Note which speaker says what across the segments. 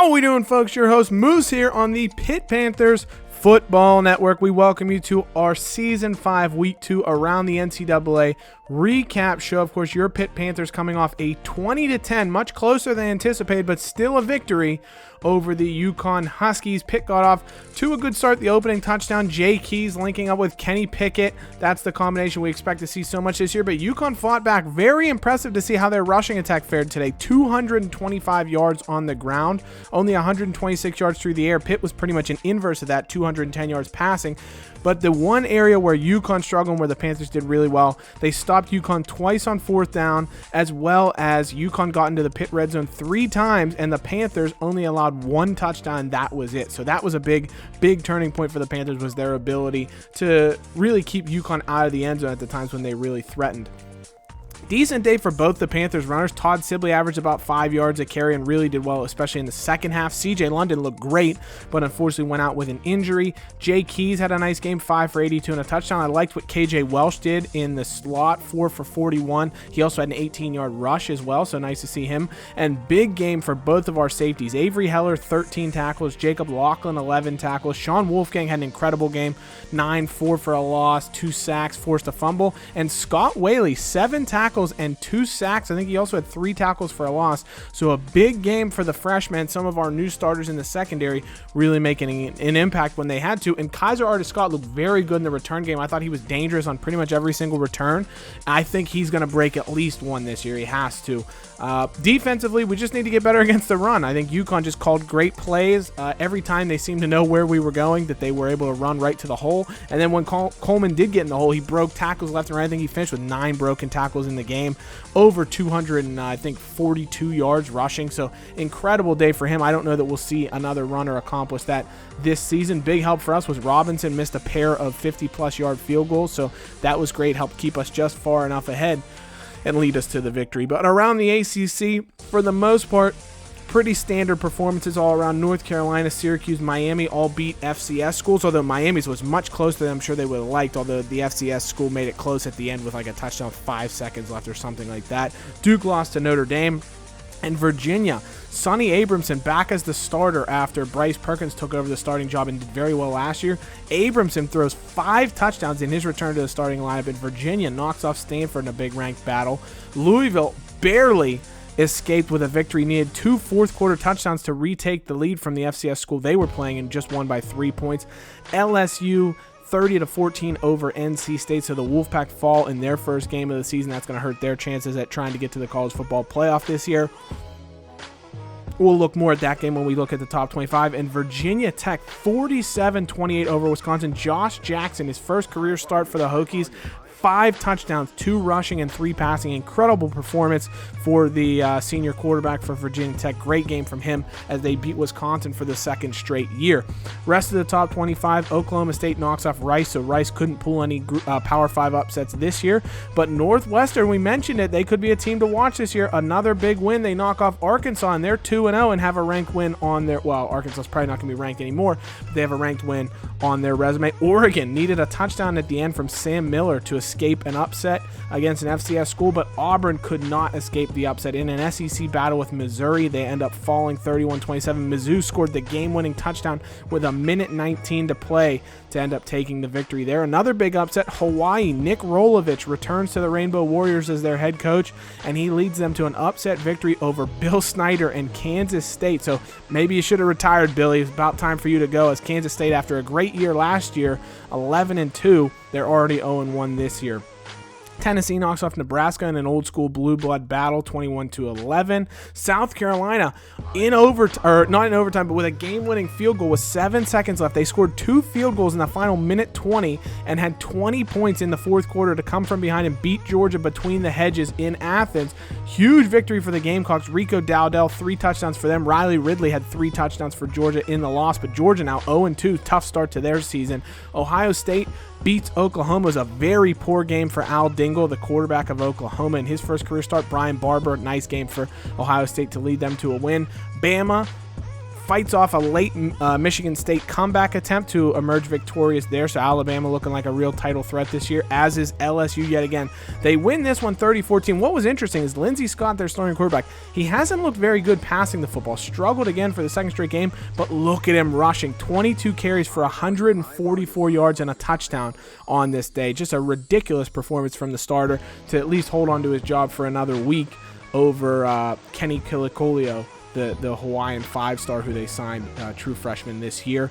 Speaker 1: How we doing, folks? Your host Moose here on the Pitt Panthers Football Network. We welcome you to our Season 5 Week 2 Around the NCAA recap show. Of course, your Pitt Panthers coming off a 20-10, much closer than anticipated, but still a victory over the UConn Huskies. Pitt got off to a good start. The opening touchdown, Jay Keys linking up with Kenny Pickett. That's the combination we expect to see so much this year, but UConn fought back. Very impressive to see how their rushing attack fared today. 225 yards on the ground, only 126 yards through the air. Pitt was pretty much an inverse of that, 210 yards passing. But the one area where UConn struggled, where the Panthers did really well, they stopped UConn twice on fourth down, as well as UConn got into the Pitt red zone 3 times, and the Panthers only allowed 1 touchdown, and that was it. So that was a big turning point for the Panthers, was their ability to really keep UConn out of the end zone at the times when they really threatened. Decent day for both the Panthers runners. Todd Sibley averaged about 5 yards a carry and really did well, especially in the second half. CJ London looked great, but unfortunately went out with an injury. Jay Keys had a nice game, 5 for 82 and a touchdown. I liked what KJ Welsh did in the slot, 4 for 41. He also had an 18-yard rush as well, so nice to see him. And big game for both of our safeties. Avery Heller, 13 tackles. Jacob Laughlin, 11 tackles. Sean Wolfgang had an incredible game, 9, 4 for a loss, 2 sacks, forced a fumble. And Scott Whaley, 7 tackles and 2 sacks. I think he also had 3 tackles for a loss. So a big game for the freshmen. Some of our new starters in the secondary really making an impact when they had to. And Kaiser Artis-Scott looked very good in the return game. I thought he was dangerous on pretty much every single return. I think he's going to break at least one this year. He has to. Defensively, we just need to get better against the run. I think UConn just called great plays. Every time they seemed to know where we were going, that they were able to run right to the hole. And then when Coleman did get in the hole, he broke tackles left and right. I think he finished with 9 broken tackles in the game, over 242 yards rushing. So incredible day for him. I don't know that we'll see another runner accomplish that this season. Big help for us was Robinson missed a pair of 50-plus yard field goals, so that was great. Helped keep us just far enough ahead and lead us to the victory. But around the ACC, for the most part, pretty standard performances all around. North Carolina, Syracuse, Miami all beat FCS schools, although Miami's was much closer than I'm sure they would have liked, although the FCS school made it close at the end with like a touchdown with 5 seconds left or something like that. Duke lost to Notre Dame. And Virginia, Sonny Abramson back as the starter after Bryce Perkins took over the starting job and did very well last year. Abramson throws 5 touchdowns in his return to the starting lineup, and Virginia knocks off Stanford in a big ranked battle. Louisville barely escaped with a victory, needed 2 fourth-quarter touchdowns to retake the lead from the FCS school they were playing and just won by 3 points. LSU 30-14 over NC State, so the Wolfpack fall in their first game of the season. That's going to hurt their chances at trying to get to the college football playoff this year. We'll look more at that game when we look at the top 25. And Virginia Tech 47-28 over Wisconsin. Josh Jackson, his first career start for the Hokies. 5 touchdowns, 2 rushing and 3 passing. Incredible performance for the senior quarterback for Virginia Tech. Great game from him as they beat Wisconsin for the 2nd straight year. Rest of the top 25, Oklahoma State knocks off Rice, so Rice couldn't pull any Power 5 upsets this year. But Northwestern, we mentioned it, they could be a team to watch this year. Another big win. They knock off Arkansas, and they're 2-0 and have a ranked win on their, well, Arkansas is probably not going to be ranked anymore, but they have a ranked win on their resume. Oregon needed a touchdown at the end from Sam Miller to escape an upset against an FCS school, but Auburn could not escape the upset. In an SEC battle with Missouri, they end up falling 31-27. Mizzou scored the game-winning touchdown with a minute 19 to play to end up taking the victory there. Another big upset, Hawaii. Nick Rolovich returns to the Rainbow Warriors as their head coach, and he leads them to an upset victory over Bill Snyder and Kansas State. So maybe you should have retired, Billy. It's about time for you to go, as Kansas State, after a great year last year, 11-2, they're already 0-1 this year. Tennessee knocks off Nebraska in an old-school blue blood battle, 21-11. South Carolina, not in overtime, but with a game-winning field goal with 7 seconds left. They scored 2 field goals in the final minute 20 and had 20 points in the fourth quarter to come from behind and beat Georgia between the hedges in Athens. Huge victory for the Gamecocks. Rico Dowdell, 3 touchdowns for them. Riley Ridley had 3 touchdowns for Georgia in the loss, but Georgia now 0-2. Tough start to their season. Ohio State beats Oklahoma. It was a very poor game for Al Dingle, the quarterback of Oklahoma, in his first career start. Brian Barber, nice game for Ohio State to lead them to a win. Bama fights off a late Michigan State comeback attempt to emerge victorious there. So Alabama looking like a real title threat this year, as is LSU yet again. They win this one 30-14. What was interesting is Lindsey Scott, their starting quarterback, he hasn't looked very good passing the football. Struggled again for the second straight game, but look at him rushing. 22 carries for 144 yards and a touchdown on this day. Just a ridiculous performance from the starter to at least hold on to his job for another week over Kenny Kilikolio, the Hawaiian 5-star who they signed, true freshman this year.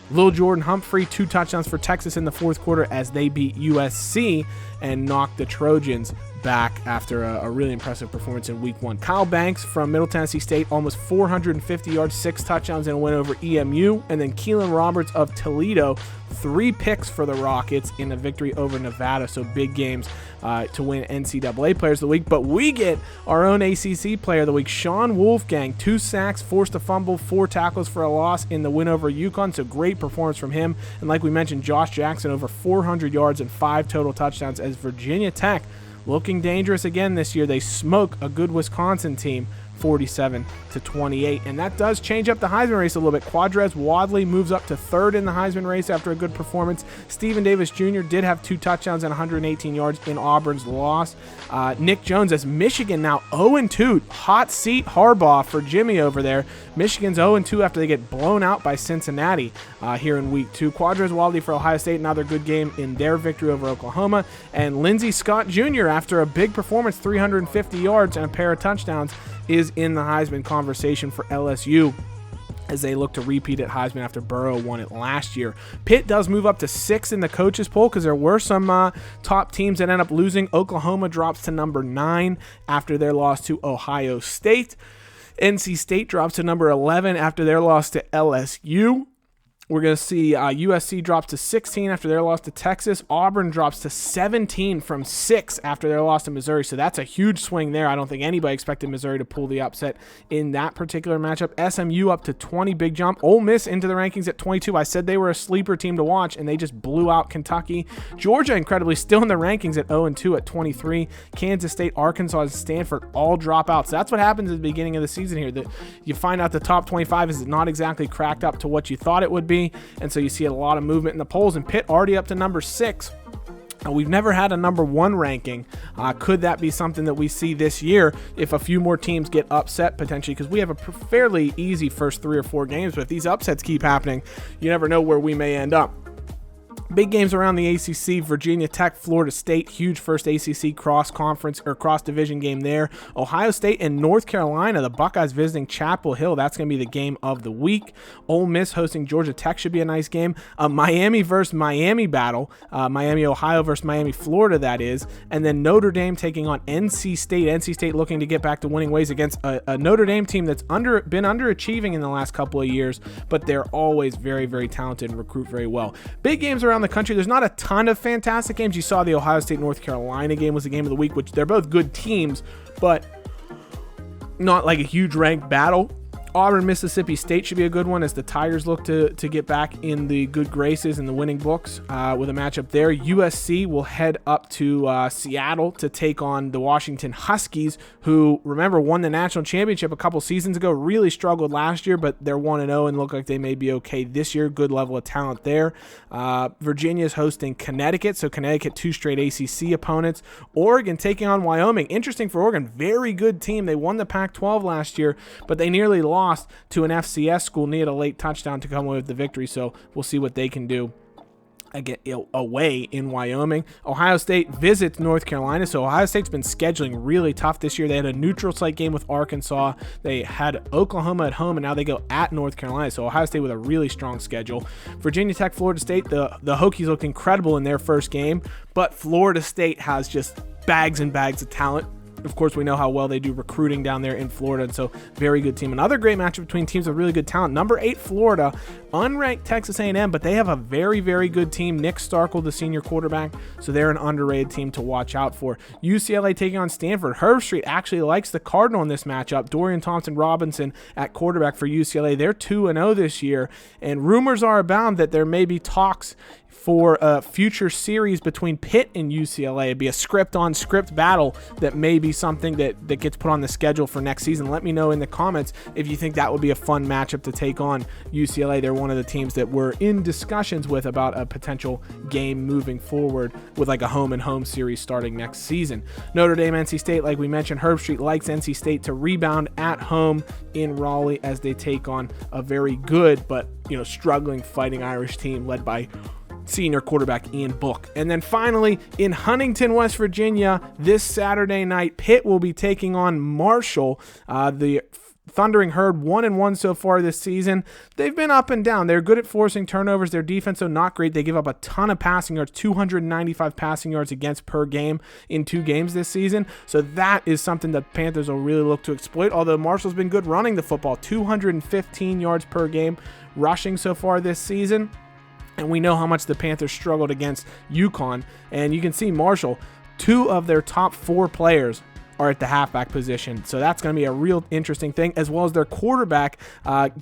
Speaker 1: Lil Jordan Humphrey, 2 touchdowns for Texas in the fourth quarter as they beat USC and knocked the Trojans back after a really impressive performance in week 1. Kyle Banks from Middle Tennessee State, almost 450 yards, 6 touchdowns, and a win over EMU. And then Keelan Roberts of Toledo, 3 picks for the Rockets in a victory over Nevada. So big games to win NCAA Players of the Week. But we get our own ACC Player of the Week, Sean Wolfgang, 2 sacks, forced a fumble, 4 tackles for a loss in the win over UConn. So great performance from him. And like we mentioned, Josh Jackson, over 400 yards and 5 total touchdowns as Virginia Tech looking dangerous again this year. They smoke a good Wisconsin team 47-28, and that does change up the Heisman race a little bit. Quadrez Wadley moves up to 3rd in the Heisman race after a good performance. Stephen Davis Jr. did have 2 touchdowns and 118 yards in Auburn's loss. Nick Jones, as Michigan now 0-2, hot seat Harbaugh for Jimmy over there. Michigan's 0-2 after they get blown out by Cincinnati here in week 2. Quadrez Wadley for Ohio State, another good game in their victory over Oklahoma. And Lindsey Scott Jr., after a big performance, 350 yards and a pair of touchdowns, is in the Heisman conversation for LSU as they look to repeat at Heisman after Burrow won it last year. Pitt does move up to 6 in the coaches poll because there were some top teams that end up losing. Oklahoma drops to number 9 after their loss to Ohio State. NC State drops to number 11 after their loss to LSU. We're going to see USC drops to 16 after their loss to Texas. Auburn drops to 17 from 6 after their loss to Missouri. So that's a huge swing there. I don't think anybody expected Missouri to pull the upset in that particular matchup. SMU up to 20, big jump. Ole Miss into the rankings at 22. I said they were a sleeper team to watch, and they just blew out Kentucky. Georgia, incredibly, still in the rankings at 0-2 at 23. Kansas State, Arkansas, and Stanford all drop out. So that's what happens at the beginning of the season here. That you find out the top 25 is not exactly cracked up to what you thought it would be. And so you see a lot of movement in the polls, and Pitt already up to number 6. We've never had a number 1 ranking. Could that be something that we see this year if a few more teams get upset potentially? Because we have a fairly easy first 3 or 4 games, but if these upsets keep happening, you never know where we may end up. Big games around the ACC, Virginia Tech, Florida State, huge first ACC cross-conference or cross-division game there. Ohio State and North Carolina, the Buckeyes visiting Chapel Hill. That's going to be the game of the week. Ole Miss hosting Georgia Tech should be a nice game. Miami versus Miami battle. Miami, Ohio versus Miami, Florida, that is. And then Notre Dame taking on NC State. NC State looking to get back to winning ways against a Notre Dame team that's been underachieving in the last couple of years, but they're always very, very talented and recruit very well. Big games around the country. There's not a ton of fantastic games. You saw the Ohio State North Carolina game was the game of the week, which they're both good teams, but not like a huge ranked battle. Auburn, Mississippi State should be a good one as the Tigers look to get back in the good graces and the winning books with a matchup there. USC will head up to Seattle to take on the Washington Huskies, who, remember, won the national championship a couple seasons ago, really struggled last year, but they're 1-0 and look like they may be okay this year. Good level of talent there. Virginia is hosting Connecticut, so Connecticut 2 straight ACC opponents. Oregon taking on Wyoming. Interesting for Oregon, very good team. They won the Pac-12 last year, but they nearly lost to an FCS school, needed a late touchdown to come away with the victory, so we'll see what they can do again away in Wyoming. Ohio State visits North Carolina, so Ohio State's been scheduling really tough this year. They had a neutral site game with Arkansas, they had Oklahoma at home, and now they go at North Carolina, so Ohio State with a really strong schedule. Virginia Tech, Florida State, the Hokies looked incredible in their first game, but Florida State has just bags and bags of talent. Of course, we know how well they do recruiting down there in Florida, and so very good team. Another great matchup between teams with really good talent. Number 8, Florida, unranked Texas A&M, but they have a very, very good team. Nick Starkel, the senior quarterback, so they're an underrated team to watch out for. UCLA taking on Stanford. Herb Street actually likes the Cardinal in this matchup. Dorian Thompson-Robinson at quarterback for UCLA. They're 2-0 this year, and rumors are abound that there may be talks for a future series between Pitt and UCLA. It'd be a script-on-script battle that may be something that gets put on the schedule for next season. Let me know in the comments if you think that would be a fun matchup to take on UCLA. They're one of the teams that we're in discussions with about a potential game moving forward with like a home-and-home series starting next season. Notre Dame, NC State, like we mentioned, Herb Street likes NC State to rebound at home in Raleigh as they take on a very good but struggling Fighting Irish team led by senior quarterback Ian Book. And then finally, in Huntington, West Virginia, this Saturday night, Pitt will be taking on Marshall. The Thundering Herd 1-1 so far this season. They've been up and down. They're good at forcing turnovers. Their defense, though, not great. They give up a ton of passing yards, 295 passing yards against per game in 2 games this season. So that is something that Panthers will really look to exploit, although Marshall's been good running the football, 215 yards per game rushing so far this season. And we know how much the Panthers struggled against UConn. And you can see Marshall, 2 of their top 4 players are at the halfback position. So that's going to be a real interesting thing, as well as their quarterback,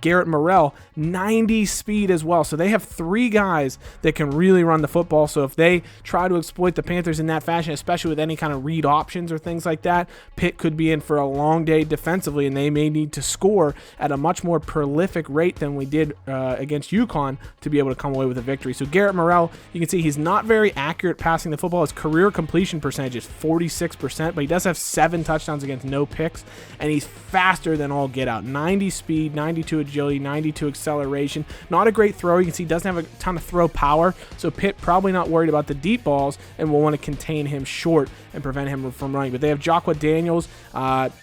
Speaker 1: Garrett Morrell, 90 speed as well. So they have 3 guys that can really run the football. So if they try to exploit the Panthers in that fashion, especially with any kind of read options or things like that, Pitt could be in for a long day defensively, and they may need to score at a much more prolific rate than we did against UConn to be able to come away with a victory. So Garrett Morrell, you can see he's not very accurate passing the football. His career completion percentage is 46%, but he does have 7 touchdowns against no picks, and he's faster than all get out. 90 speed, 92 agility, 92 acceleration. Not a great thrower. You can see he doesn't have a ton of throw power, so Pitt probably not worried about the deep balls and will want to contain him short and prevent him from running. But they have Jaqua Daniels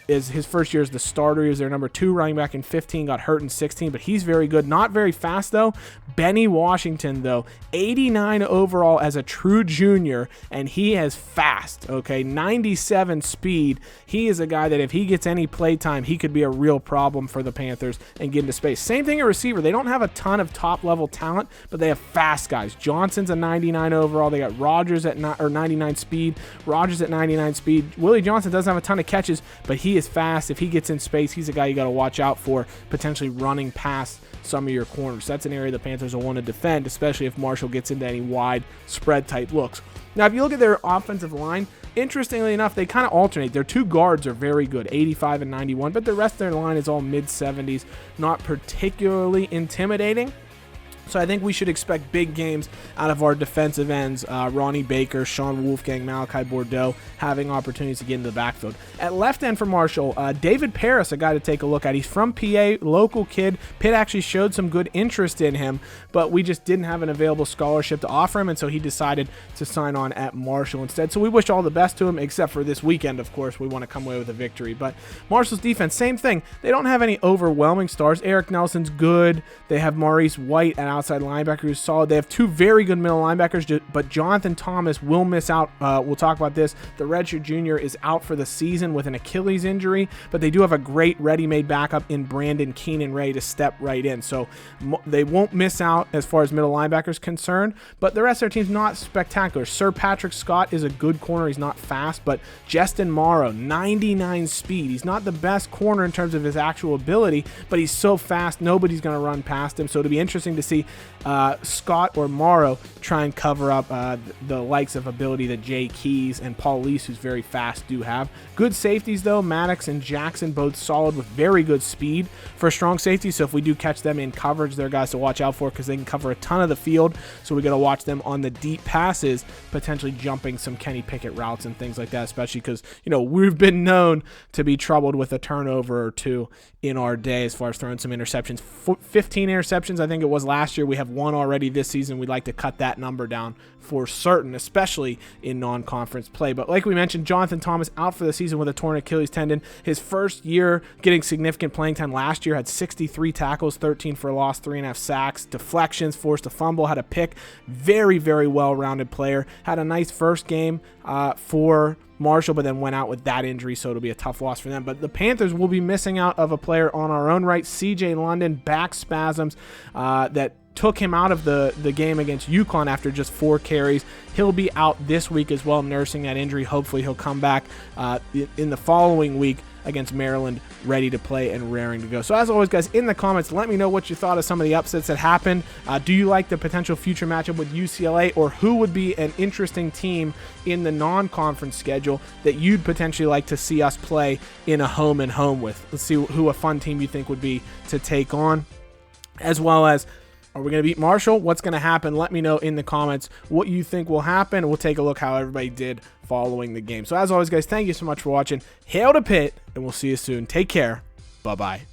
Speaker 1: is his first year as the starter. He was their number 2 running back in 15, got hurt in 16, but he's very good. Not very fast, though. Benny Washington, though, 89 overall as a true junior, and he is fast, okay? 97 speed. He is a guy that if he gets any play time, he could be a real problem for the Panthers and get into space. Same thing at receiver. They don't have a ton of top-level talent, but they have fast guys. Johnson's a 99 overall. They got Rogers at 99 speed. Rogers at 99 speed. Willie Johnson doesn't have a ton of catches, but he is fast. If he gets in space, he's a guy you got to watch out for, potentially running past some of your corners. That's an area the Panthers will want to defend, especially if Marshall gets into any wide spread type looks. Now, if you look at their offensive line, interestingly enough, they kind of alternate. Their 2 guards are very good, 85 and 91, but the rest of their line is all mid-70s, not particularly intimidating. So I think we should expect big games out of our defensive ends, Ronnie Baker, Sean Wolfgang, Malachi Bordeaux, having opportunities to get into the backfield. At left end for Marshall, David Paris, a guy to take a look at. He's from PA, local kid. Pitt actually showed some good interest in him, but we just didn't have an available scholarship to offer him, and so he decided to sign on at Marshall instead. So we wish all the best to him, except for this weekend, of course. We want to come away with a victory. But Marshall's defense, same thing. They don't have any overwhelming stars. Eric Nelson's good. They have Maurice White at outside linebacker who's solid. They have 2 very good middle linebackers, but Jonathan Thomas will miss out. We'll talk about this. The redshirt junior is out for the season with an Achilles injury, but they do have a great ready-made backup in Brandon Keenan Ray to step right in. So they won't miss out as far as middle linebackers concerned, but the rest of their team's not spectacular. Sir Patrick Scott is a good corner. He's not fast, but Justin Morrow, 99 speed. He's not the best corner in terms of his actual ability, but he's so fast, nobody's going to run past him. So it'll be interesting to see Scott or Morrow try and cover up the likes of ability that Jay Keys and Paul Lease, who's very fast, do have. Good safeties, though. Maddox and Jackson both solid with very good speed for strong safety. So if we do catch them in coverage, they're guys to watch out for because they can cover a ton of the field. So we got to watch them on the deep passes, potentially jumping some Kenny Pickett routes and things like that, especially because, we've been known to be troubled with a turnover or 2 in our day as far as throwing some interceptions. 15 interceptions, I think it was last year. We have 1 already this season. We'd like to cut that number down for certain, especially in non-conference play. But like we mentioned, Jonathan Thomas out for the season with a torn Achilles tendon. His first year getting significant playing time last year, had 63 tackles, 13 for a loss, 3.5 sacks, deflections, forced a fumble, had a pick. Very, very well-rounded player. Had a nice first game for Marshall, but then went out with that injury, so it'll be a tough loss for them. But the Panthers will be missing out of a player on our own right, CJ London, back spasms that took him out of the game against UConn after just 4 carries. He'll be out this week as well, nursing that injury. Hopefully he'll come back in the following week against Maryland, ready to play and raring to go. So as always, guys, in the comments, let me know what you thought of some of the upsets that happened. Do you like the potential future matchup with UCLA, or who would be an interesting team in the non-conference schedule that you'd potentially like to see us play in a home and home with? Let's see who a fun team you think would be to take on, as well as, are we going to beat Marshall? What's going to happen? Let me know in the comments what you think will happen. We'll take a look how everybody did following the game. So as always, guys, thank you so much for watching. Hail to Pitt, and we'll see you soon. Take care. Bye-bye.